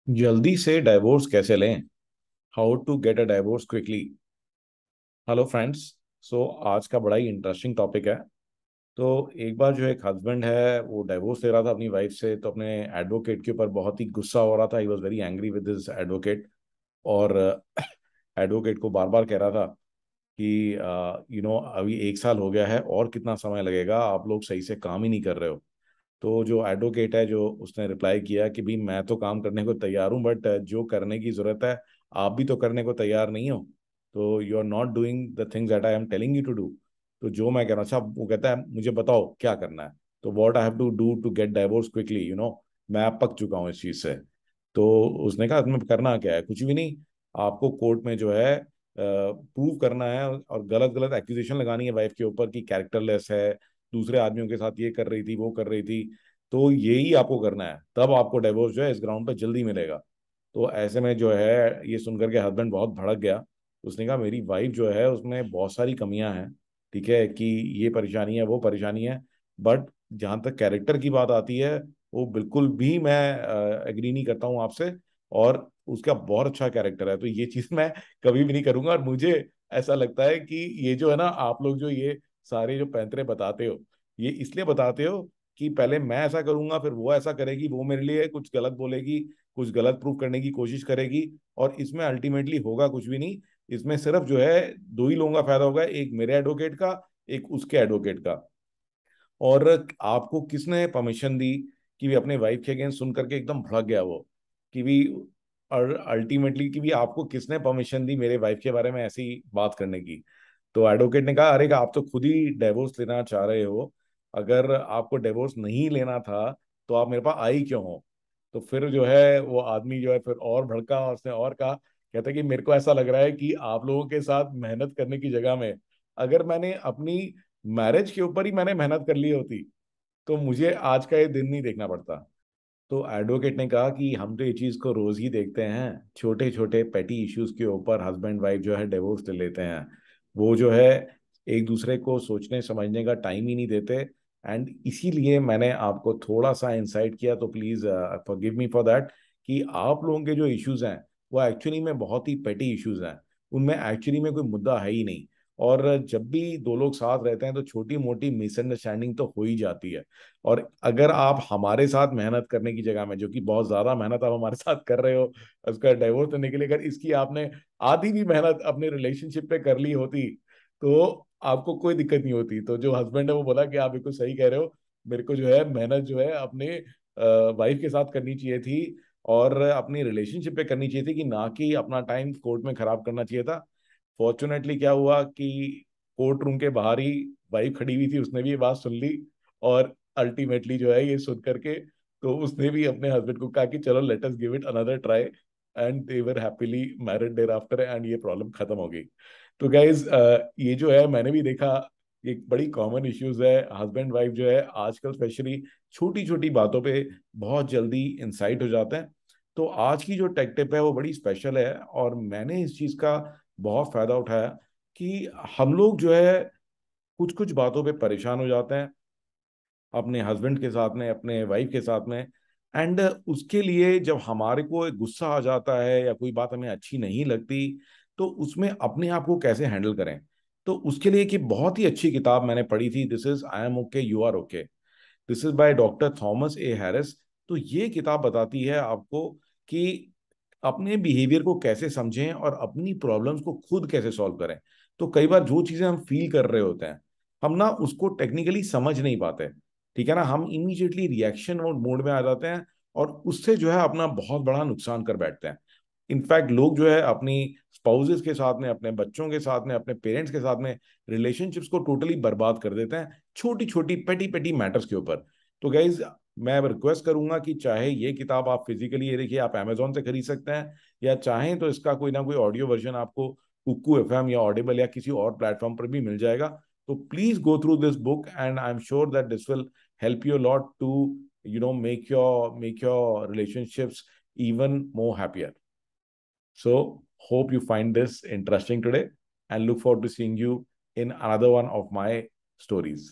जल्दी से डाइवोर्स कैसे लें। How to get a divorce quickly. Hello friends. So आज का बड़ा ही इंटरेस्टिंग टॉपिक है। तो एक बार जो एक हस्बैंड है वो डाइवोर्स ले रहा था अपनी वाइफ से, तो अपने एडवोकेट के ऊपर बहुत ही गुस्सा हो रहा था। He was very angry with this advocate. और एडवोकेट को बार बार कह रहा था कि अभी 1 साल हो गया है और कितना समय लगेगा, आप लोग सही से काम ही नहीं कर रहे हो। तो जो एडवोकेट है जो उसने रिप्लाई किया कि भाई मैं तो काम करने को तैयार हूँ, बट जो करने की जरूरत है आप भी तो करने को तैयार नहीं हो। तो you are not doing the things that I am telling you to do. तो जो मैं कह रहा हूँ, अच्छा वो कहता है मुझे बताओ क्या करना है। तो what I have to do to get divorce quickly, मैं अब पक चुका हूँ इस चीज से। तो उसने कहा तुम्हें करना क्या है, कुछ भी नहीं। आपको कोर्ट में जो है प्रूव करना है और गलत गलत एक्यूजेशन लगानी है वाइफ के ऊपर कि कैरेक्टरलेस है, दूसरे आदमियों के साथ ये कर रही थी वो कर रही थी। तो यही आपको करना है, तब आपको डिवोर्स जो है इस ग्राउंड पे जल्दी मिलेगा। तो ऐसे में जो है ये सुनकर के हस्बैंड बहुत भड़क गया। उसने कहा मेरी वाइफ जो है उसमें बहुत सारी कमियां हैं, ठीक है कि ये परेशानी है वो परेशानी है, बट जहां तक कैरेक्टर की बात आती है वो बिल्कुल भी मैं एग्री नहीं करता हूँ आपसे। और उसका बहुत अच्छा कैरेक्टर है, तो ये चीज मैं कभी भी नहीं करूंगा। और मुझे ऐसा लगता है कि ये जो है ना, आप लोग जो ये सारे जो पैंतरे बताते हो, ये इसलिए बताते हो कि पहले मैं ऐसा करूंगा फिर वो ऐसा करेगी, वो मेरे लिए कुछ गलत बोलेगी, कुछ गलत प्रूफ करने की कोशिश करेगी, और इसमें अल्टीमेटली होगा कुछ भी नहीं। इसमें सिर्फ जो है दो ही लोगों का फायदा होगा, एक मेरे एडवोकेट का, एक उसके एडवोकेट का। और आपको किसने परमिशन दी कि भी अपने वाइफ के अगेंस्ट सुन करके एकदम भड़क गया वो, कि भी, और अल्टीमेटली कि भी आपको किसने परमिशन दी मेरे वाइफ के बारे में ऐसी बात करने की। तो एडवोकेट ने कहा अरे आप तो खुद ही डिवोर्स लेना चाह रहे हो, अगर आपको डिवोर्स नहीं लेना था तो आप मेरे पास आई क्यों हो। तो फिर जो है वो आदमी जो है फिर और भड़का और उसने और कहा, कहता है कि मेरे को ऐसा लग रहा है कि आप लोगों के साथ मेहनत करने की जगह में अगर मैंने अपनी मैरिज के ऊपर ही मैंने मेहनत कर ली होती तो मुझे आज का ये दिन नहीं देखना पड़ता। तो एडवोकेट ने कहा कि हम तो ये चीज को रोज ही देखते हैं, छोटे छोटे पेटी इश्यूज के ऊपर हस्बैंड वाइफ जो है डिवोर्स ले लेते हैं। वो जो है एक दूसरे को सोचने समझने का टाइम ही नहीं देते। एंड इसीलिए मैंने आपको थोड़ा सा इंसाइट किया, तो please forgive me for that, कि आप लोगों के जो इश्यूज हैं वो एक्चुअली में बहुत ही पेटी इश्यूज हैं। उनमें एक्चुअली में कोई मुद्दा है ही नहीं। और जब भी दो लोग साथ रहते हैं तो छोटी मोटी मिसअंडरस्टैंडिंग तो हो ही जाती है। और अगर आप हमारे साथ मेहनत करने की जगह में, जो कि बहुत ज्यादा मेहनत आप हमारे साथ कर रहे हो उसका डाइवोर्स लेने के लिए, अगर इसकी आपने आधी भी मेहनत अपने रिलेशनशिप पे कर ली होती तो आपको कोई दिक्कत नहीं होती। तो जो हस्बैंड है वो बोला कि आप बिल्कुल सही कह रहे हो, मेरे को जो है मेहनत जो है अपने वाइफ के साथ करनी चाहिए थी और अपनी रिलेशनशिप पे करनी चाहिए थी, कि ना कि अपना टाइम कोर्ट में खराब करना चाहिए था। फॉर्चुनेटली क्या हुआ कि कोर्ट रूम के बाहर ही वाइफ खड़ी हुई थी, उसने भी ये बात सुन ली। और अल्टीमेटली जो है ये सुन करके तो उसने भी अपने हस्बैंड को कहा कि चलो let us give it another try, and they were happily married thereafter, and ये प्रॉब्लम खत्म हो गई। तो गाइज ये जो है मैंने भी देखा, एक बड़ी कॉमन इश्यूज है। हस्बैंड वाइफ जो है आजकल स्पेशली छोटी छोटी बातों पे बहुत जल्दी इंसाइट हो जाते हैं। तो आज की जो टेक टिप है वो बड़ी स्पेशल है, और मैंने इस चीज का बहुत फायदा उठाया कि हम लोग जो है कुछ कुछ बातों पे परेशान हो जाते हैं अपने हस्बैंड के साथ में, अपने वाइफ के साथ में। एंड उसके लिए जब हमारे को एक गुस्सा आ जाता है या कोई बात हमें अच्छी नहीं लगती, तो उसमें अपने आप को कैसे हैंडल करें। तो उसके लिए एक बहुत ही अच्छी किताब मैंने पढ़ी थी, this is I am okay you are okay. This is by doctor Thomas A Harris. तो ये किताब बताती है आपको कि अपने बिहेवियर को कैसे समझें और अपनी प्रॉब्लम्स को खुद कैसे सॉल्व करें। तो कई बार जो चीजें हम फील कर रहे होते हैं हम ना उसको टेक्निकली समझ नहीं पाते, ठीक है ना, हम इमीडिएटली रिएक्शन मोड में आ जाते हैं और उससे जो है अपना बहुत बड़ा नुकसान कर बैठते हैं। इनफैक्ट लोग जो है अपनी स्पाउसेस के साथ में, अपने बच्चों के साथ में, अपने पेरेंट्स के साथ में रिलेशनशिप्स को टोटली बर्बाद कर देते हैं छोटी छोटी पेटी पेटी मैटर्स के ऊपर। तो गाइज मैं रिक्वेस्ट करूंगा कि चाहे ये किताब आप फिजिकली, ये देखिए आप अमेजोन से खरीद सकते हैं, या चाहें तो इसका कोई ना कोई ऑडियो वर्जन आपको कुकू एफएम या ऑडिबल या किसी और प्लेटफॉर्म पर भी मिल जाएगा। तो please go through this book and I am sure that this will help you a lot to make your relationships even more happier. So hope you find this interesting today and look forward to seeing you in another one of my stories.